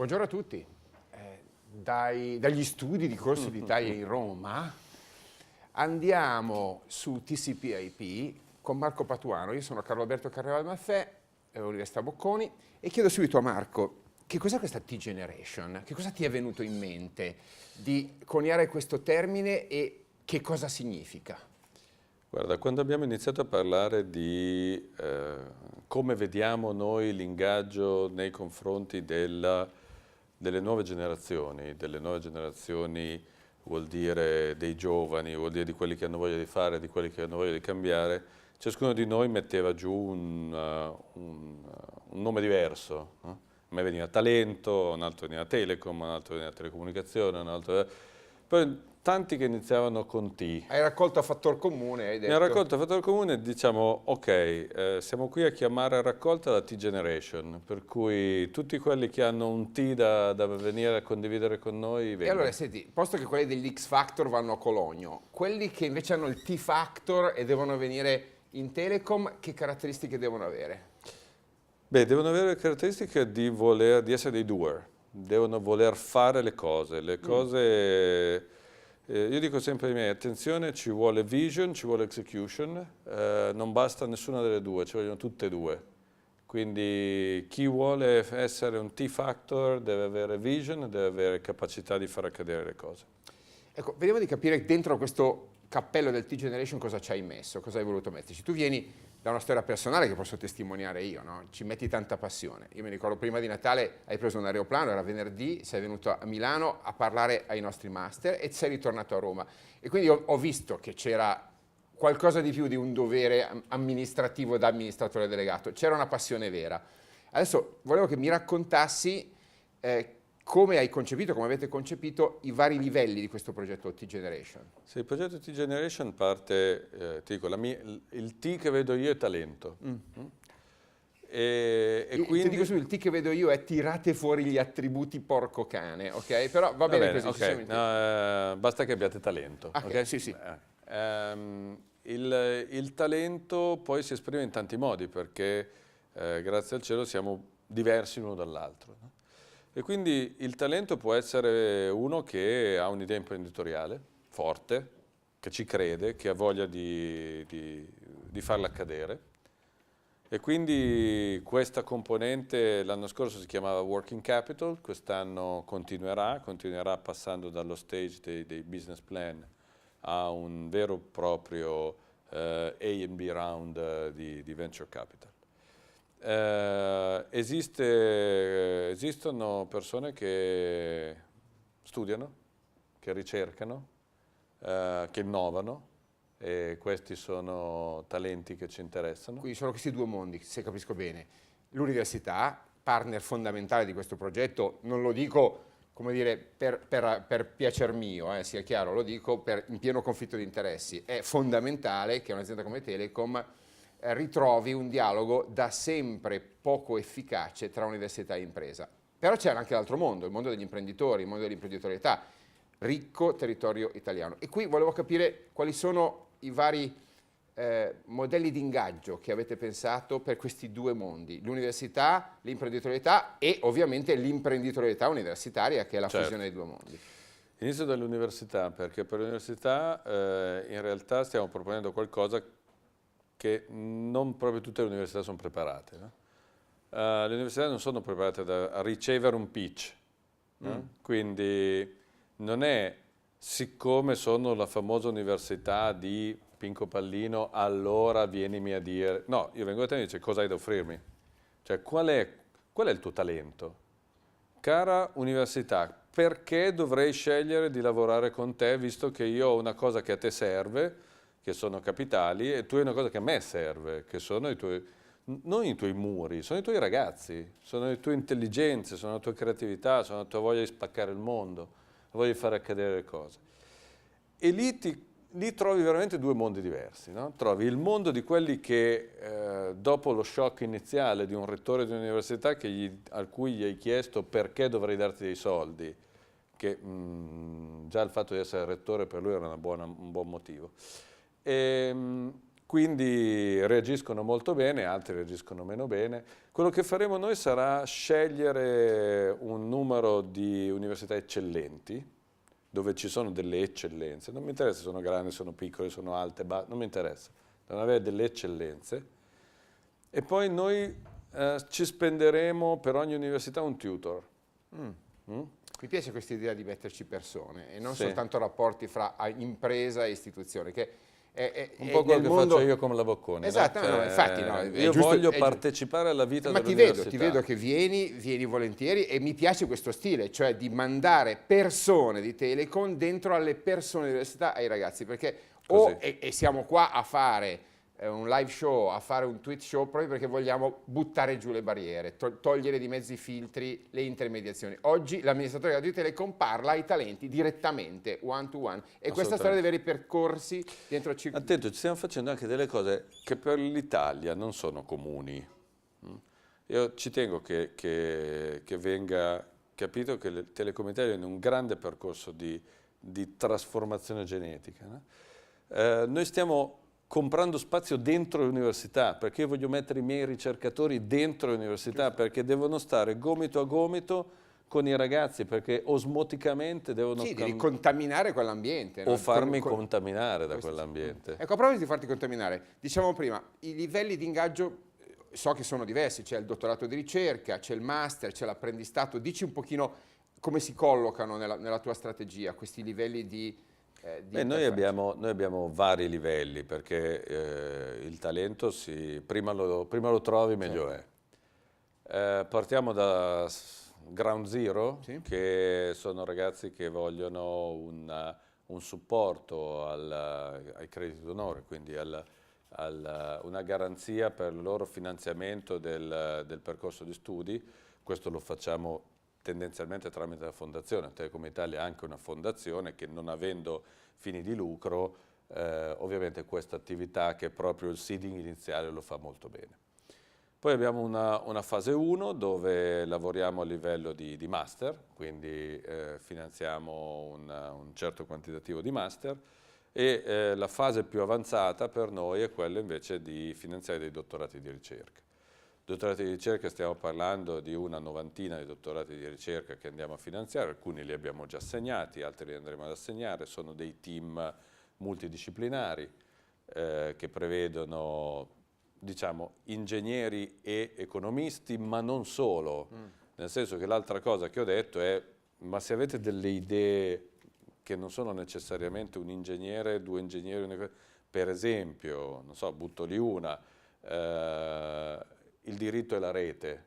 Buongiorno a tutti. Dagli studi di Corso d'Italia in Roma andiamo su TCP/IP con Marco Patuano. Io sono Carlo Alberto Carnevale Maffè, Università Bocconi, e chiedo subito a Marco, che cos'è questa T-Generation? Che cosa ti è venuto in mente di coniare questo termine e che cosa significa? Guarda, quando abbiamo iniziato a parlare di come vediamo noi l'ingaggio nei confronti delle nuove generazioni vuol dire dei giovani, vuol dire di quelli che hanno voglia di fare, di quelli che hanno voglia di cambiare, ciascuno di noi metteva giù un nome diverso. No? A me veniva talento, un altro veniva telecom, un altro veniva telecomunicazione, un altro... Poi tanti che iniziavano con T. Hai raccolto a fattor comune, hai detto. Mi ha raccolto a fattore comune e diciamo, ok, siamo qui a chiamare a raccolta la T-Generation, per cui tutti quelli che hanno un T da venire a condividere con noi vengono. E allora, senti, posto che quelli dell'X Factor vanno a Cologno, quelli che invece hanno il T Factor e devono venire in Telecom, che caratteristiche devono avere? Beh, devono avere le caratteristiche di essere dei doer, devono voler fare le cose. Io dico sempre ai miei, attenzione, ci vuole vision, ci vuole execution, non basta nessuna delle due, ci vogliono tutte e due. Quindi chi vuole essere un T-Factor deve avere vision, deve avere capacità di far accadere le cose. Ecco, vediamo di capire dentro questo cappello del T-Generation cosa ci hai messo, cosa hai voluto metterci. Tu vieni da una storia personale che posso testimoniare io, no? Ci metti tanta passione. Io mi ricordo prima di Natale hai preso un aeroplano, era venerdì, sei venuto a Milano a parlare ai nostri master e sei ritornato a Roma. E quindi ho visto che c'era qualcosa di più di un dovere amministrativo da amministratore delegato, c'era una passione vera. Adesso volevo che mi raccontassi come hai concepito, come avete concepito i vari livelli di questo progetto T-Generation. Sì, il progetto T-Generation parte, ti dico, il T che vedo io è talento. Quindi ti dico subito, il T che vedo io è tirate fuori gli attributi porco cane, ok? Però va bene così. Okay. Basta che abbiate talento. Okay? Sì, sì. Il talento poi si esprime in tanti modi perché grazie al cielo siamo diversi l'uno dall'altro. No? E quindi il talento può essere uno che ha un'idea imprenditoriale forte, che ci crede, che ha voglia di farla accadere. E quindi questa componente l'anno scorso si chiamava Working Capital, quest'anno continuerà passando dallo stage dei business plan a un vero e proprio A&B round di venture capital. Esistono persone che studiano, che ricercano, che innovano e questi sono talenti che ci interessano. Quindi sono questi due mondi, se capisco bene. L'università, partner fondamentale di questo progetto, non lo dico come dire per piacer mio, sia chiaro, lo dico in pieno conflitto di interessi. È fondamentale che un'azienda come Telecom ritrovi un dialogo da sempre poco efficace tra università e impresa. Però c'è anche l'altro mondo, il mondo degli imprenditori, il mondo dell'imprenditorialità, ricco territorio italiano. E qui volevo capire quali sono i vari modelli di ingaggio che avete pensato per questi due mondi, l'università, l'imprenditorialità e ovviamente l'imprenditorialità universitaria, che è la fusione dei due mondi. Inizio dall'università, perché per l'università in realtà stiamo proponendo qualcosa che non proprio tutte le università sono preparate. No? Le università non sono preparate a ricevere un pitch, no? Quindi non è siccome sono la famosa università di Pinco Pallino, allora vienimi a dire... No, io vengo da te e mi dice cosa hai da offrirmi? Cioè qual è il tuo talento? Cara università, perché dovrei scegliere di lavorare con te visto che io ho una cosa che a te serve, che sono capitali, e tu hai una cosa che a me serve, che sono non i tuoi muri, sono i tuoi ragazzi, sono le tue intelligenze, sono la tua creatività, sono la tua voglia di spaccare il mondo, la voglia di fare accadere le cose. E lì trovi veramente due mondi diversi. No? Trovi il mondo di quelli che dopo lo shock iniziale di un rettore di un'università a cui gli hai chiesto perché dovrei darti dei soldi, che già il fatto di essere rettore per lui era un buon motivo. quindi reagiscono molto bene, altri reagiscono meno bene. Quello che faremo noi sarà scegliere un numero di università eccellenti, dove ci sono delle eccellenze. Non mi interessa se sono grandi, sono piccole, sono alte, non mi interessa. Devono avere delle eccellenze. E poi noi ci spenderemo per ogni università un tutor. Mi piace questa idea di metterci persone e non Sì. soltanto rapporti fra impresa e istituzione, che Un po' quello che mondo... faccio io come la Bocconi. Esatto, no? no, infatti no, è io giusto- voglio è partecipare alla vita Ma dell'università. ti vedo che vieni volentieri e mi piace questo stile, cioè di mandare persone di Telecom dentro alle persone dell'università, ai ragazzi, perché Così. e siamo qua a fare un live show, a fare un tweet show proprio perché vogliamo buttare giù le barriere, togliere di mezzo i filtri, le intermediazioni. Oggi l'amministratore di Telecom parla ai talenti direttamente, one to one, e questa storia deve ripercorsi dentro il circuito. Attento, ci stiamo facendo anche delle cose che per l'Italia non sono comuni. Io ci tengo che venga capito che le Telecom Italia è in un grande percorso di trasformazione genetica. No? Noi stiamo comprando spazio dentro l'università, perché io voglio mettere i miei ricercatori dentro l'università, perché devono stare gomito a gomito con i ragazzi, perché osmoticamente devono... Sì, devi contaminare quell'ambiente. O no? farmi contaminare da quell'ambiente. Ecco, a proposito di farti contaminare, diciamo prima, i livelli di ingaggio so che sono diversi, c'è il dottorato di ricerca, c'è il master, c'è l'apprendistato, dici un pochino come si collocano nella tua strategia questi livelli di noi abbiamo vari livelli, perché il talento prima lo trovi meglio è. Partiamo da Ground Zero, Sì. che sono ragazzi che vogliono un supporto ai crediti d'onore, quindi una garanzia per il loro finanziamento del percorso di studi. Questo lo facciamo tendenzialmente tramite la fondazione. Telecom Italia è anche una fondazione che, non avendo fini di lucro, ovviamente questa attività, che è proprio il seeding iniziale, lo fa molto bene. Poi abbiamo una fase 1 dove lavoriamo a livello di master, quindi finanziamo un certo quantitativo di master, e la fase più avanzata per noi è quella invece di finanziare dei dottorati di ricerca. Dottorati di ricerca, stiamo parlando di una novantina di dottorati di ricerca che andiamo a finanziare, alcuni li abbiamo già assegnati, altri li andremo ad assegnare, sono dei team multidisciplinari che prevedono, diciamo, ingegneri e economisti, ma non solo, nel senso che l'altra cosa che ho detto è: ma se avete delle idee che non sono necessariamente un ingegnere, due ingegneri, per esempio, non so, butto lì una, il diritto e la rete,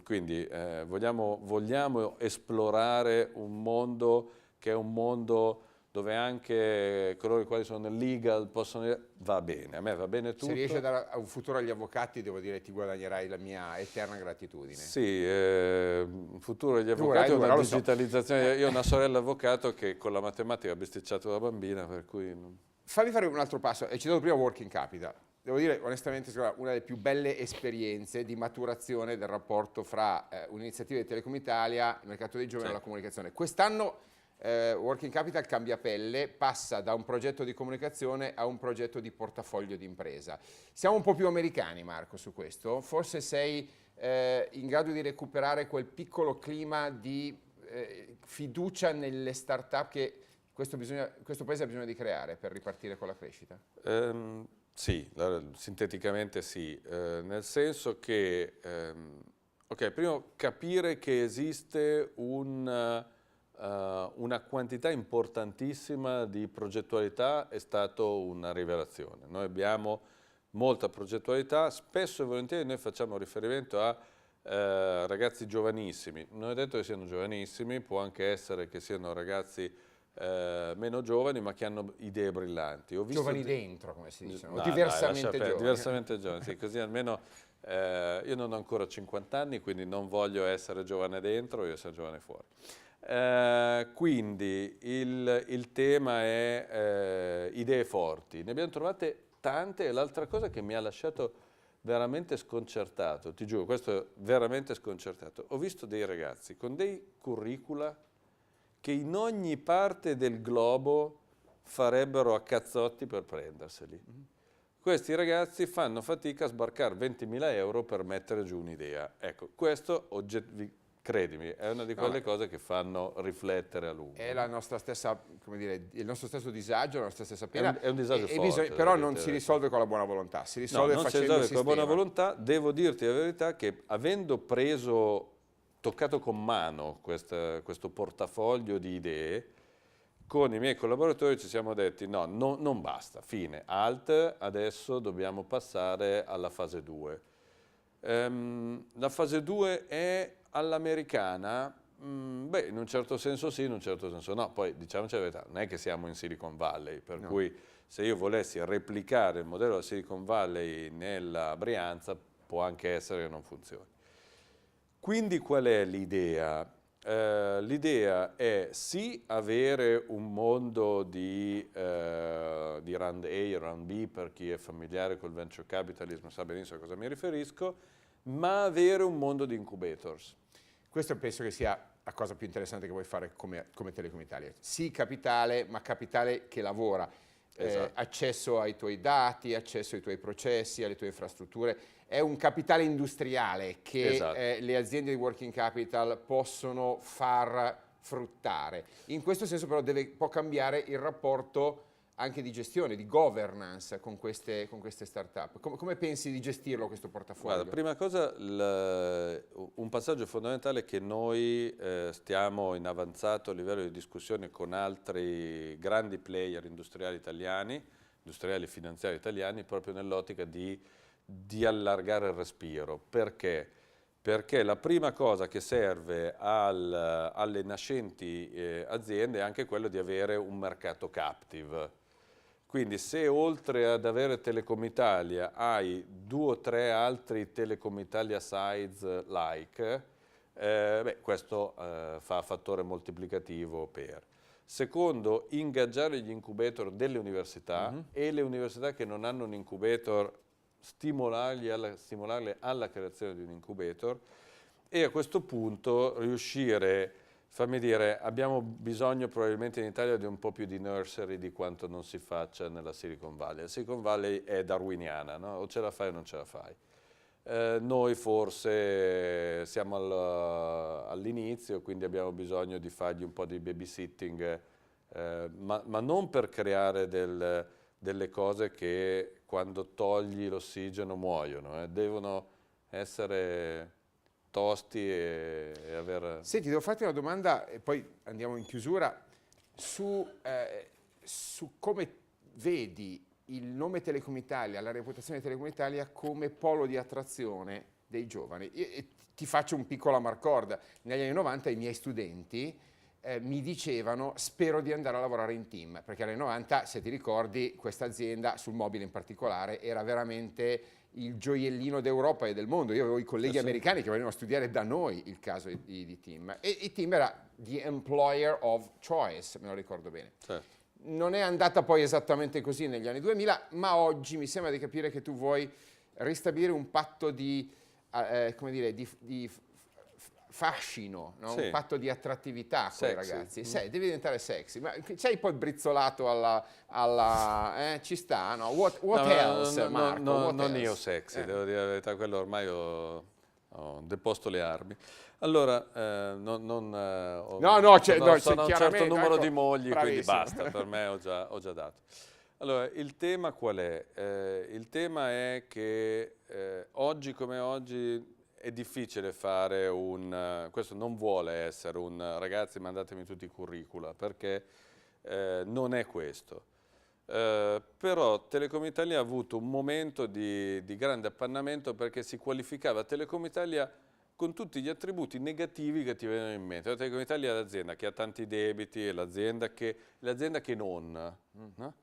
quindi vogliamo esplorare un mondo che è un mondo dove anche coloro i quali sono nel legal possono dire: va bene, a me va bene tutto. Se riesci a dare un futuro agli avvocati, devo dire, ti guadagnerai la mia eterna gratitudine. Sì, un futuro agli avvocati è una digitalizzazione. Io ho una sorella avvocato che con la matematica ha bisticciato da bambina, per cui... Fammi fare un altro passo. Hai citato prima Working Capital. Devo dire onestamente, una delle più belle esperienze di maturazione del rapporto fra un'iniziativa di Telecom Italia, il mercato dei giovani e la comunicazione. Quest'anno Working Capital cambia pelle, passa da un progetto di comunicazione a un progetto di portafoglio di impresa. Siamo un po' più americani, Marco, su questo. Forse sei in grado di recuperare quel piccolo clima di fiducia nelle start-up che questo paese ha bisogno di creare per ripartire con la crescita? Sì, sinteticamente sì, nel senso che, prima capire che esiste una quantità importantissima di progettualità è stato una rivelazione. Noi abbiamo molta progettualità, spesso e volentieri noi facciamo riferimento a ragazzi giovanissimi. Non è detto che siano giovanissimi, può anche essere che siano ragazzi meno giovani, ma che hanno idee brillanti. Giovani dentro, come si dice, no, diversamente giovani. Diversamente giovani, sì, così almeno io non ho ancora 50 anni, quindi non voglio essere giovane dentro, voglio essere giovane fuori. Quindi il tema è idee forti. Ne abbiamo trovate tante, e l'altra cosa che mi ha lasciato veramente sconcertato, ti giuro, questo è veramente sconcertato, ho visto dei ragazzi con dei curricula che in ogni parte del globo farebbero a cazzotti per prenderseli. Questi ragazzi fanno fatica a sbarcare 20.000 euro per mettere giù un'idea. Ecco, questo, credimi, è una di quelle cose che fanno riflettere a lungo. È la nostra stessa, come dire, il nostro stesso disagio, la nostra stessa pena. È un disagio forte. Però non si risolve con la buona volontà, si risolve non si facendo risolve il con la buona sistema. volontà. Devo dirti la verità che avendo toccato con mano questo portafoglio di idee, con i miei collaboratori ci siamo detti no, non basta, fine, halt, adesso dobbiamo passare alla fase 2. La fase 2 è all'americana? Beh, in un certo senso sì, in un certo senso no. Poi diciamoci la verità, non è che siamo in Silicon Valley, per cui se io volessi replicare il modello della Silicon Valley nella Brianza, può anche essere che non funzioni. Quindi qual è l'idea? L'idea è sì avere un mondo di round A e round B, per chi è familiare col venture capitalism sa benissimo a cosa mi riferisco, ma avere un mondo di incubators. Questo penso che sia la cosa più interessante che vuoi fare come Telecom Italia. Sì, capitale, ma capitale che lavora. Esatto. Accesso ai tuoi dati, accesso ai tuoi processi, alle tue infrastrutture. È un capitale industriale che Esatto. Le aziende di working capital possono far fruttare. In questo senso però può cambiare il rapporto anche di gestione, di governance con queste start-up. Come pensi di gestirlo questo portafoglio? Guarda, prima cosa, un passaggio fondamentale è che noi stiamo in avanzato livello di discussione con altri grandi player industriali italiani, industriali e finanziari italiani, proprio nell'ottica di allargare il respiro. Perché? Perché la prima cosa che serve alle nascenti aziende è anche quello di avere un mercato captive. Quindi se oltre ad avere Telecom Italia hai 2 o 3 altri Telecom Italia size like, questo fa fattore moltiplicativo per. Secondo, ingaggiare gli incubator delle università e le università che non hanno un incubator stimolarli alla creazione di un incubator e a questo punto riuscire, fammi dire, abbiamo bisogno probabilmente in Italia di un po' più di nursery di quanto non si faccia nella Silicon Valley. La Silicon Valley è darwiniana, no? O ce la fai o non ce la fai. Noi forse siamo all'inizio, quindi abbiamo bisogno di fargli un po' di babysitting, ma non per creare delle cose che quando togli l'ossigeno muoiono, devono essere tosti e aver... Senti, devo farti una domanda e poi andiamo in chiusura su come vedi il nome Telecom Italia, la reputazione di Telecom Italia come polo di attrazione dei giovani. E ti faccio un piccolo amarcord. Negli anni 90 i miei studenti mi dicevano spero di andare a lavorare in team, perché negli anni 90, se ti ricordi, questa azienda, sul mobile in particolare, era veramente il gioiellino d'Europa e del mondo. Io avevo i colleghi americani che venivano a studiare da noi il caso di Team. E Team era the employer of choice, me lo ricordo bene. Certo. Non è andata poi esattamente così negli anni 2000, ma oggi mi sembra di capire che tu vuoi ristabilire un patto di fascino, no? Sì. Un patto di attrattività con i Sexy. ragazzi. Devi diventare sexy. Ma c'hai poi brizzolato ci sta, no? What else, Marco? What non else? io sexy, devo dire la verità, quello ormai ho deposto le armi. Allora, sono un certo numero di mogli, quindi basta, per me ho già dato. Allora, il tema qual è? Il tema è che oggi come oggi è difficile fare questo non vuole essere un ragazzi mandatemi tutti i curricula, perché non è questo. Però Telecom Italia ha avuto un momento di grande appannamento perché si qualificava Telecom Italia con tutti gli attributi negativi che ti vengono in mente. La Telecom Italia è l'azienda che ha tanti debiti, è l'azienda che non. No?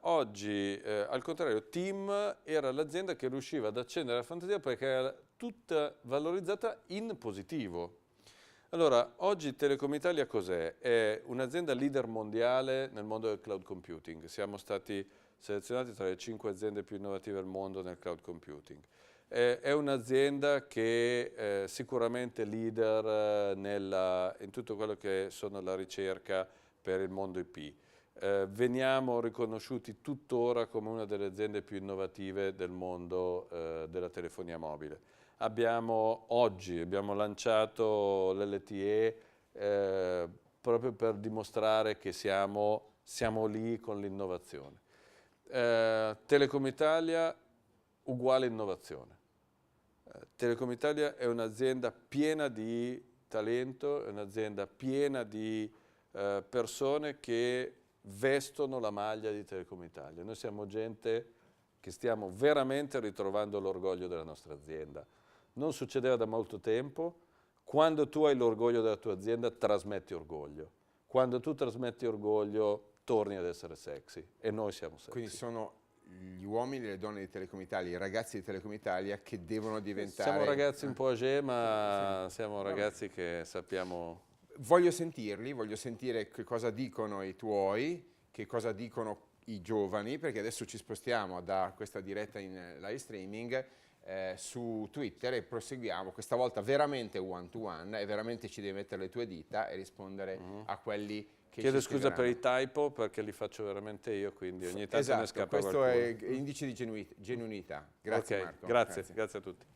Oggi, al contrario, Team era l'azienda che riusciva ad accendere la fantasia perché era tutta valorizzata in positivo. Allora, oggi Telecom Italia cos'è? È un'azienda leader mondiale nel mondo del cloud computing. Siamo stati selezionati tra le 5 aziende più innovative al mondo nel cloud computing. È un'azienda che è sicuramente leader in tutto quello che sono la ricerca per il mondo IP. Veniamo riconosciuti tuttora come una delle aziende più innovative del mondo della telefonia mobile. Oggi abbiamo lanciato l'LTE proprio per dimostrare che siamo lì con l'innovazione. Telecom Italia uguale innovazione. Telecom Italia è un'azienda piena di talento, è un'azienda piena di persone che vestono la maglia di Telecom Italia. Noi siamo gente che stiamo veramente ritrovando l'orgoglio della nostra azienda. Non succedeva da molto tempo. Quando tu hai l'orgoglio della tua azienda, trasmetti orgoglio. Quando tu trasmetti orgoglio, torni ad essere sexy. E noi siamo sexy. Quindi sono gli uomini e le donne di Telecom Italia, i ragazzi di Telecom Italia che devono diventare... Siamo ragazzi un po' âgé, ma siamo ragazzi che sappiamo... Voglio sentirli, voglio sentire che cosa dicono i tuoi, che cosa dicono i giovani, perché adesso ci spostiamo da questa diretta in live streaming su Twitter e proseguiamo, questa volta veramente one to one, e veramente ci devi mettere le tue dita e rispondere a quelli che Chiedo ci scusa per scriveranno. i typo perché li faccio veramente io, quindi ogni tanto Esatto, ne scappa questo qualcuno. è indice di genuinità. Grazie Ok, Marco. grazie a tutti.